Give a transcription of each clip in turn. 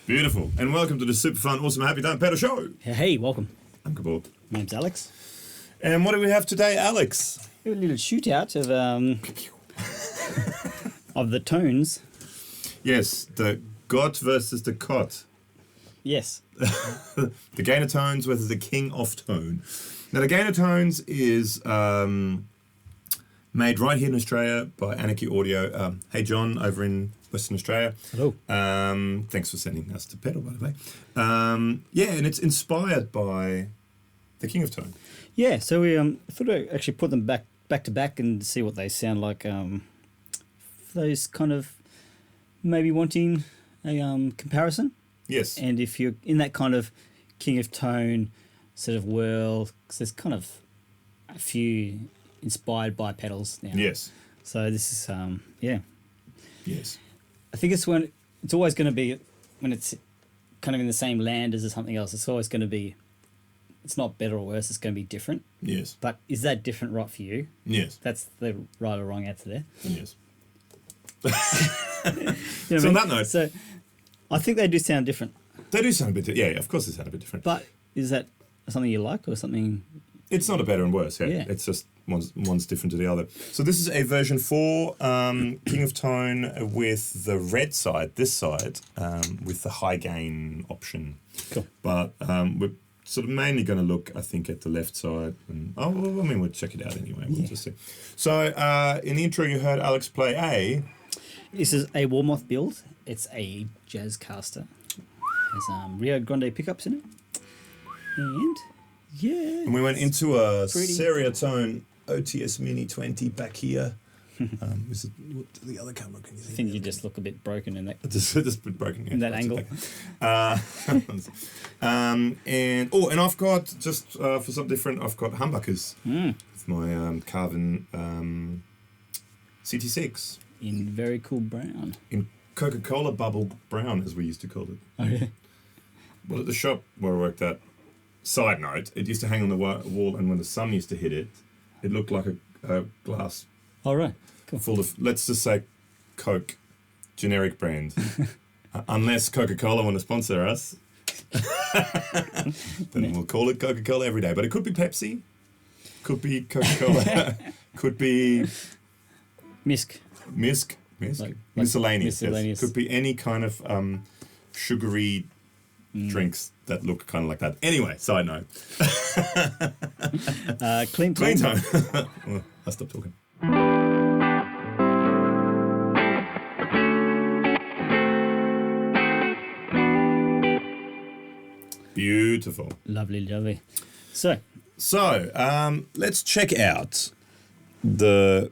Beautiful. And welcome to the super fun, awesome, happy Don't Pedal show. Hey, welcome. I'm Kabul. My name's Alex. And what do we have today, Alex? A little shootout of of the tones. Yes, the got versus the cot. Yes. The gain of tones versus the king of tone. Now, the gain of tones is made right here in Australia by Anarchy Audio. Hey, John, over in Western Australia. Hello. Thanks for sending us to pedal, by the way. Yeah, and it's inspired by the king of tone. Yeah, so we thought I'd actually put them back to back and see what they sound like. Those kind of maybe wanting a comparison. Yes. And if you're in that kind of king of tone sort of world, because there's kind of a few inspired by pedals now. Yes. So this is yeah. Yes. I think it's always going to be when it's kind of in the same land as something else. It's always going to be. It's not better or worse. It's going to be different. Yes. But is that different right for you? Yes. That's the right or wrong answer there. Yes. You know So what I on mean? that note, So I think they do sound different. they do sound a bit. Yeah, of course they sound a bit different. But is that something you like or something? It's not a better and worse. Yeah. Yeah. It's just one's different to the other. So this is a version 4 King of Tone with the red side, this side, with the high gain option. Cool. But we're sort of mainly going to look, I think, at the left side. And, we'll check it out anyway. We'll just see. So in the intro, you heard Alex play a. This is a Warmoth build. It's a Jazzcaster. There's Rio Grande pickups in it. And yeah. And we went into a pretty. Seriatone OTS Mini 20 back here. Is it, what the other camera can you see? I think you just look a bit broken in that Just a bit broken. Yeah, in that that's angle. okay. And I've got just for something different. I've got humbuckers with my Carvin CT6 In very cool brown. in Coca-Cola bubble brown, as we used to call it. Oh yeah. Well, at the shop where I worked at. Side note: it used to hang on the wall, and when the sun used to hit it, it looked like a glass. All right. Cool. Full of, let's just say, Coke, generic brand. Unless Coca-Cola want to sponsor us, then we'll call it Coca-Cola every day. But it could be Pepsi, could be Coca-Cola, could be Misk. miscellaneous. miscellaneous. Yes. Could be any kind of sugary drinks that look kind of like that. Anyway, side note. Clean Time. Well, I'll stop talking. Beautiful. Lovely. So let's check out the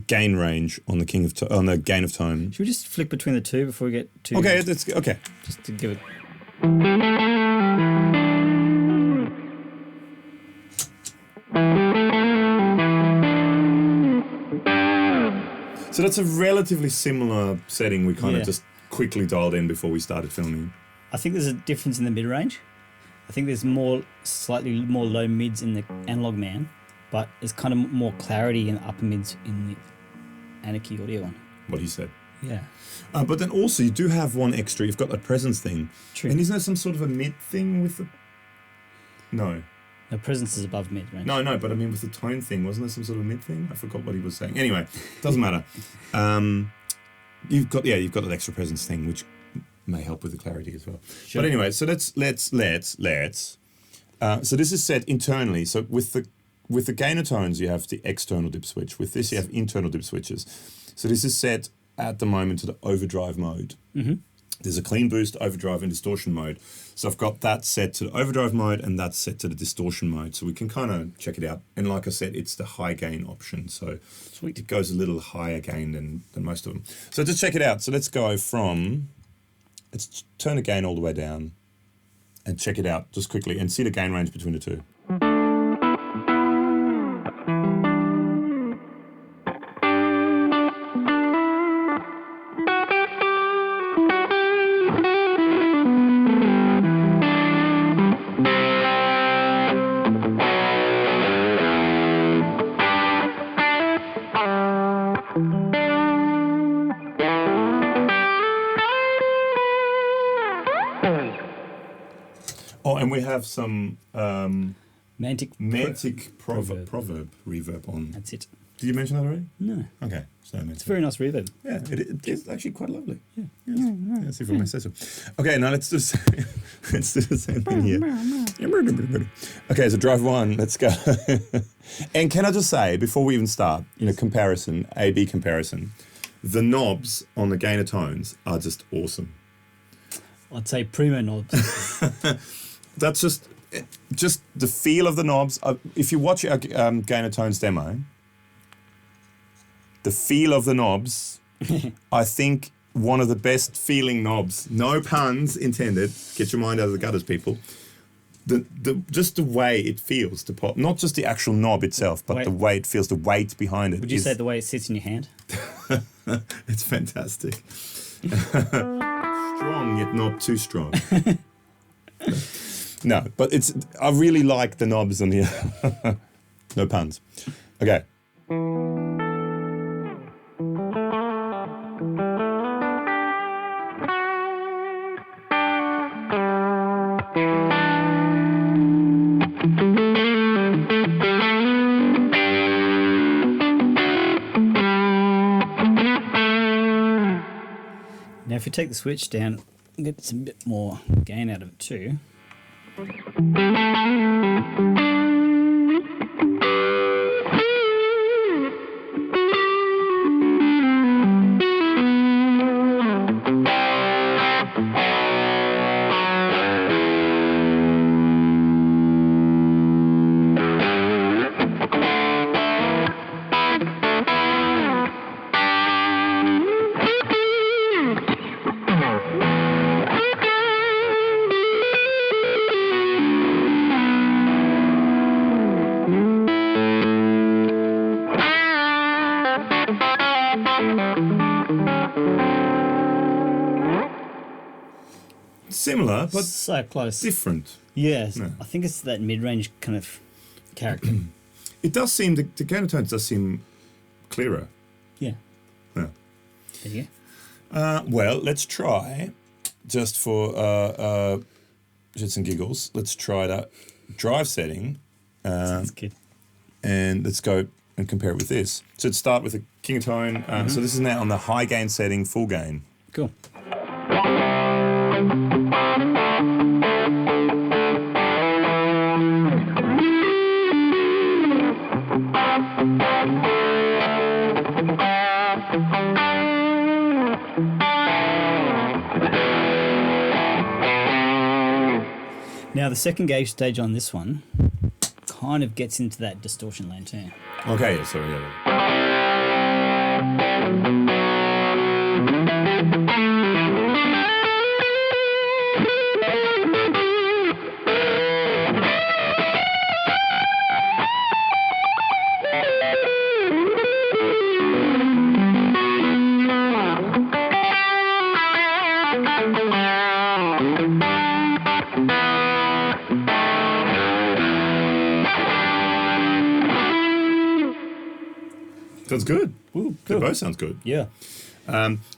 gain range on the the gain of tone. should we just flick between the two before we get to Okay, that's okay. just to give it So that's a relatively similar setting we kind of Yeah. just quickly dialed in before we started filming. I think there's a difference in the mid range. I think there's slightly more low mids in the Analogman, but there's kind of more clarity in the upper mids in the Anarchy Audio one. What he said. Yeah. But then also you do have one extra. You've got that presence thing. True. And isn't there some sort of a mid thing with the... No. The presence is above mid range. No, but I mean with the tone thing, wasn't there some sort of mid thing? I forgot what he was saying. Anyway, doesn't matter. You've got that extra presence thing, which may help with the clarity as well. Sure. But anyway, so let's So this is set internally. So with the gainer tones, you have the external dip switch. With this, you have internal dip switches. So this is set at the moment to the overdrive mode. Mm-hmm. There's a clean boost, overdrive, and distortion mode. So I've got that set to the overdrive mode and that's set to the distortion mode. So we can kind of check it out. And like I said, it's the high gain option. So Sweet. it goes a little higher gain than most of them. So just check it out. So let's go let's turn the gain all the way down and check it out just quickly and see the gain range between the two. Oh, and we have some Mantic proverb reverb on. That's it. Did you mention that already? No. Okay. So It's a very nice reverb. yeah, it is actually quite lovely. Yeah. Yeah, see if I may say so. Okay, now let's do the same thing here. Okay, so drive one, let's go. And can I just say, before we even start, comparison, A/B comparison, the knobs on the gainer tones are just awesome. I'd say primo knobs. That's just the feel of the knobs. If you watch our gainer tones demo, the feel of the knobs, I think one of the best feeling knobs. No puns intended. Get your mind out of the gutters, people. Just the way it feels to pop, not just the actual knob itself, but the way it feels, the weight behind it. Would you say the way it sits in your hand? It's fantastic. Strong yet not too strong. No, but I really like the knobs on here. No puns. Okay. Now, if you take the switch down, you get some bit more gain out of it too. Similar, but So close. different. Yes. No. I think it's that mid-range kind of character. It does seem, the gainer tones does seem clearer. Yeah. Yeah. There you Well, let's try, just for shits and giggles, let's try that drive setting. go. Sounds good. And let's go and compare it with this. So let's start with a King of Tone. So this is now on the high gain setting, full gain. Cool. Now, the second gauge stage on this one kind of gets into that distortion land too. Okay, yeah, sorry. Yeah. Sounds good. Ooh, They cool. both sounds good. Yeah.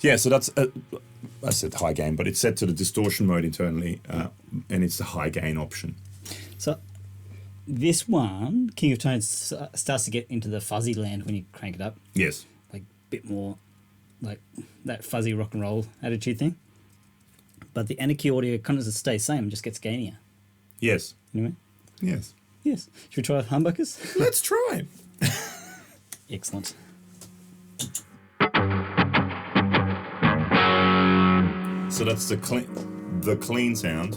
Yeah, so that's, I said high gain, but it's set to the distortion mode internally, and it's the high gain option. So this one, King of Tones, starts to get into the fuzzy land when you crank it up. Yes. Like a bit more like that fuzzy rock and roll attitude thing. But the Anarchy audio kind of stays the same, just gets gainier. Yes. You know what I mean? Yes. Yes. Should we try humbuckers? Let's try. Excellent. So that's the clean sound.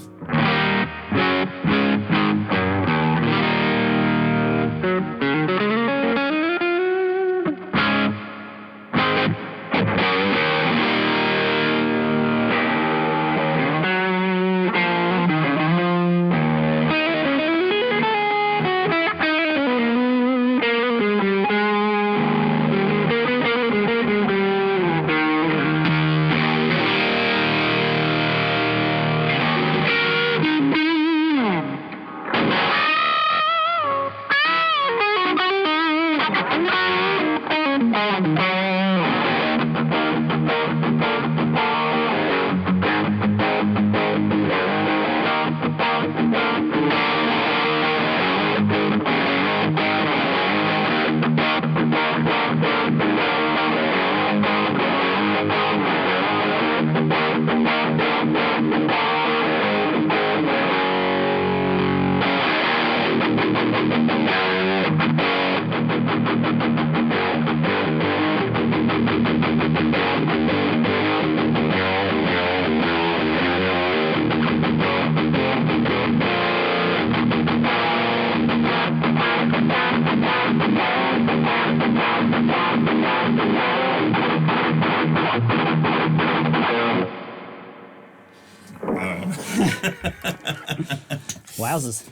Wowzers.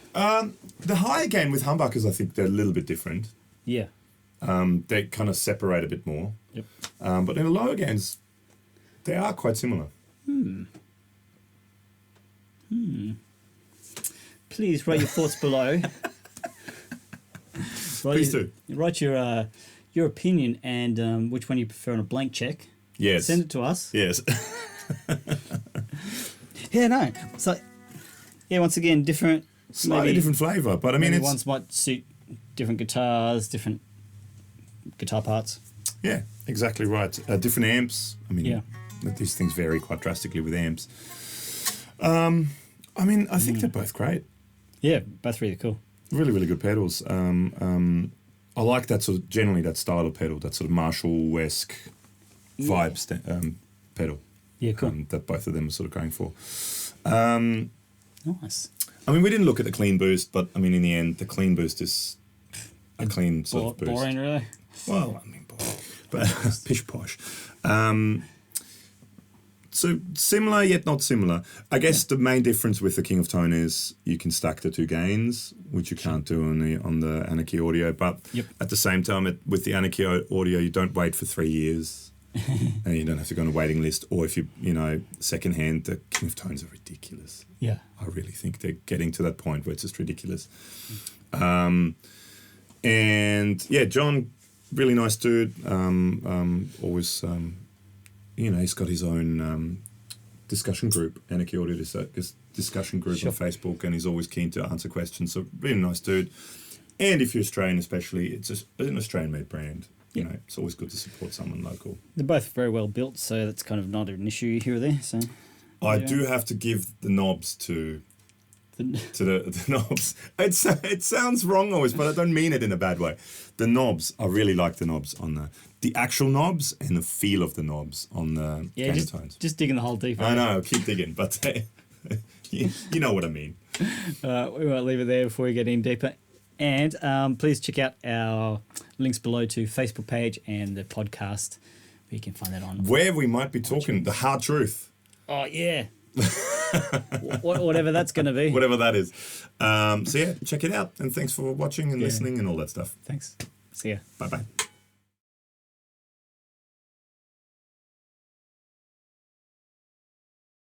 The higher gain with humbuckers, I think they're a little bit different. Yeah. They kind of separate a bit more. Yep. But in the lower gains, they are quite similar. Please write your thoughts below. Please do. Write your opinion and which one you prefer on a blank check. Yes. Send it to us. Yes. Yeah, no. So, yeah, once again, different. Slightly different flavour, but I mean, it's... ones might suit different guitars, different guitar parts. Yeah, exactly right. Different amps. I mean, yeah. These things vary quite drastically with amps. I mean, I think they're both great. Yeah, both really cool. Really, really good pedals. I like that sort of, generally that style of pedal, that sort of Marshall-esque vibe pedal. Yeah, cool. That both of them are sort of going for. Nice. I mean, we didn't look at the clean boost, but I mean, in the end, the clean boost is a clean sort of boost. Boring, really? Well, I mean, boring. But pish posh. So similar yet not similar. I guess the main difference with the King of Tone is you can stack the two gains, which you can't do on the Anarchy audio. But at the same time, with the Anarchy audio, you don't wait for 3 years. And you don't have to go on a waiting list, or if you secondhand, the King of Tones are ridiculous. Yeah, I really think they're getting to that point where it's just ridiculous. And yeah, John, really nice dude. Always, he's got his own discussion group, Anarchy Audio discussion group on Facebook, and he's always keen to answer questions. So really nice dude. And if you're Australian, especially, it's an Australian-made brand. You know, it's always good to support someone local. They're both very well built, so that's kind of not an issue here or there. So I do have to give the knobs to the knobs. It sounds wrong always, but I don't mean it in a bad way. The knobs, I really like the knobs on the actual knobs and the feel of the knobs on the Tones. Just digging the hole deeper. I know, keep digging, but you know what I mean. We won't leave it there before we get in deeper. And please check out our links below to Facebook page and the podcast. You can find that on. Where we might be talking the hard truth. Oh, yeah. Whatever that's going to be. Whatever that is. So, yeah, check it out. And thanks for watching and listening and all that stuff. Thanks. See ya. Bye-bye.